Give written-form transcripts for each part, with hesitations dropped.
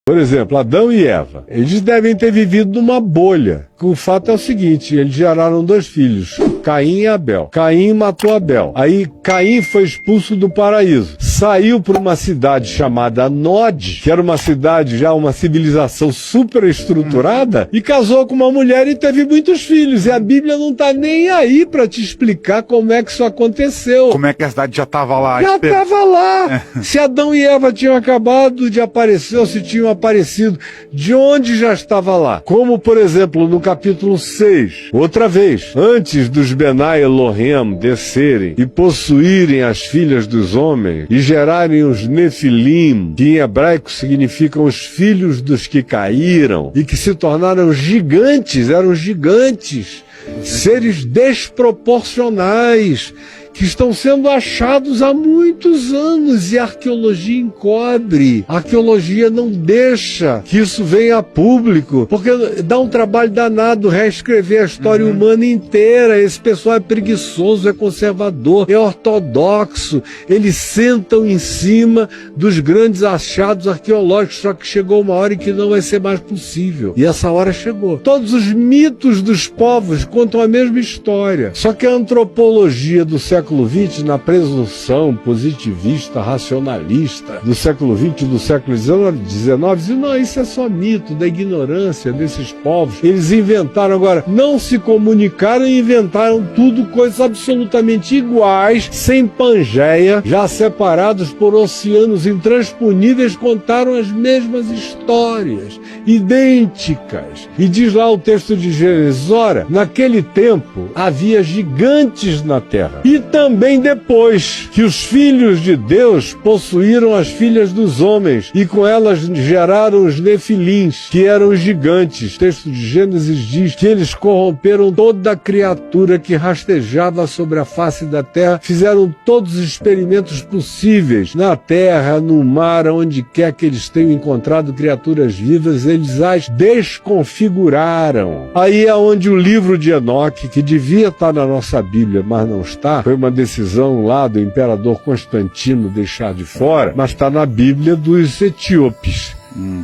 Por exemplo, Adão e Eva, eles devem ter vivido numa bolha. O fato é o seguinte, eles geraram 2 filhos, Caim e Abel. Caim matou Abel. Aí Caim foi expulso do paraíso. Saiu para uma cidade chamada Nod, que era uma cidade já, uma civilização super estruturada, e casou com uma mulher e teve muitos filhos. E a Bíblia não está nem aí para te explicar como é que isso aconteceu. Como é que a cidade já estava lá? Já estava lá. Se Adão e Eva tinham acabado de aparecer, ou se tinham aparecido, de onde já estava lá? Como, por exemplo, no capítulo 6, outra vez, antes dos Benai Elohim descerem e possuírem as filhas dos homens e gerarem os Nefilim, que em hebraico significam os filhos dos que caíram e que se tornaram gigantes, eram gigantes, seres desproporcionais, que estão sendo achados há muitos anos e a arqueologia encobre. A arqueologia não deixa que isso venha a público, porque dá um trabalho danado reescrever a história humana inteira. Esse pessoal é preguiçoso, é conservador, é ortodoxo. Eles sentam em cima dos grandes achados arqueológicos, só que chegou uma hora em que não vai ser mais possível. E essa hora chegou. Todos os mitos dos povos contam a mesma história, só que a antropologia do século XX, na presunção positivista, racionalista do século XX e do século XIX, diz, não, isso é só mito da ignorância desses povos. Eles inventaram, agora, não se comunicaram e inventaram tudo, coisas absolutamente iguais, sem Pangeia, já separados por oceanos intransponíveis, contaram as mesmas histórias, idênticas. E diz lá o texto de Gênesis, ora, naquele tempo havia gigantes na terra, e também depois que os filhos de Deus possuíram as filhas dos homens e com elas geraram os nefilins, que eram os gigantes. O texto de Gênesis diz que eles corromperam toda criatura que rastejava sobre a face da terra, fizeram todos os experimentos possíveis na terra, no mar, onde quer que eles tenham encontrado criaturas vivas, eles as desconfiguraram. Aí é onde o livro de Enoque, que devia estar na nossa Bíblia, mas não está, foi uma decisão lá do imperador Constantino deixar de fora, mas está na Bíblia dos etíopes.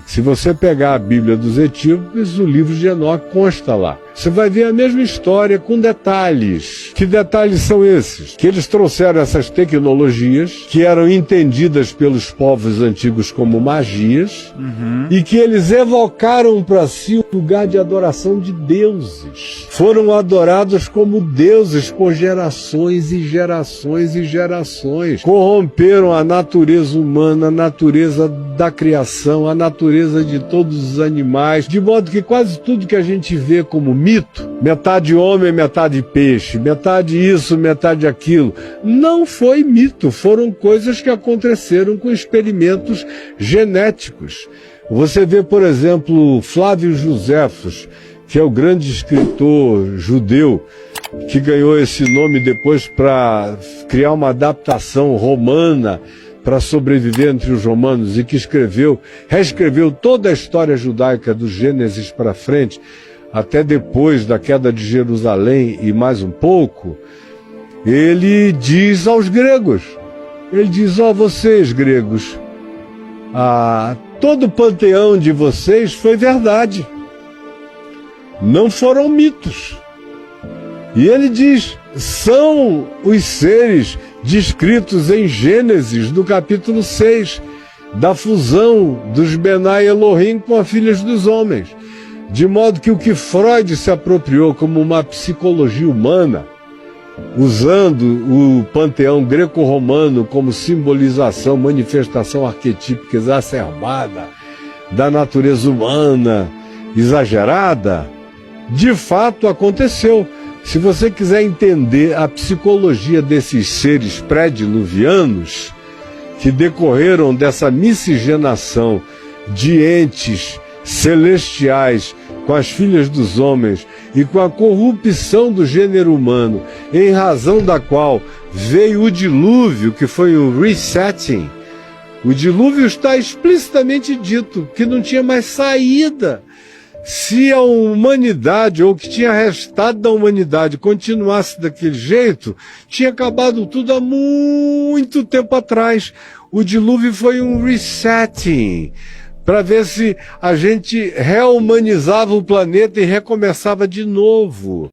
Se você pegar a Bíblia dos etíopes, o livro de Enoque consta lá. Você vai ver a mesma história com detalhes. Que detalhes são esses? Que eles trouxeram essas tecnologias que eram entendidas pelos povos antigos como magias e que eles evocaram para si o lugar de adoração de deuses. Foram adorados como deuses por gerações e gerações e gerações. Corromperam a natureza humana, a natureza da criação, a natureza de todos os animais, de modo que quase tudo que a gente vê como mito, metade homem, metade peixe, metade isso, metade aquilo, não foi mito, foram coisas que aconteceram com experimentos genéticos. Você vê, por exemplo, Flávio Joséfos, que é o grande escritor judeu, que ganhou esse nome depois para criar uma adaptação romana para sobreviver entre os romanos e que reescreveu toda a história judaica do Gênesis para frente, até depois da queda de Jerusalém e mais um pouco. Ele diz aos gregos, ele diz, vocês gregos, todo o panteão de vocês foi verdade, não foram mitos. E ele diz, são os seres descritos em Gênesis, no capítulo 6, da fusão dos Benai Elohim com as filhas dos homens. De modo que o que Freud se apropriou como uma psicologia humana, usando o panteão greco-romano como simbolização, manifestação arquetípica exacerbada da natureza humana exagerada, de fato aconteceu. Se você quiser entender a psicologia desses seres pré-diluvianos, que decorreram dessa miscigenação de entes celestiais com as filhas dos homens e com a corrupção do gênero humano, em razão da qual veio o dilúvio, que foi o resetting. O dilúvio está explicitamente dito, que não tinha mais saída. Se a humanidade, ou o que tinha restado da humanidade, continuasse daquele jeito, tinha acabado tudo há muito tempo atrás. O dilúvio foi um resetting, para ver se a gente rehumanizava o planeta e recomeçava de novo.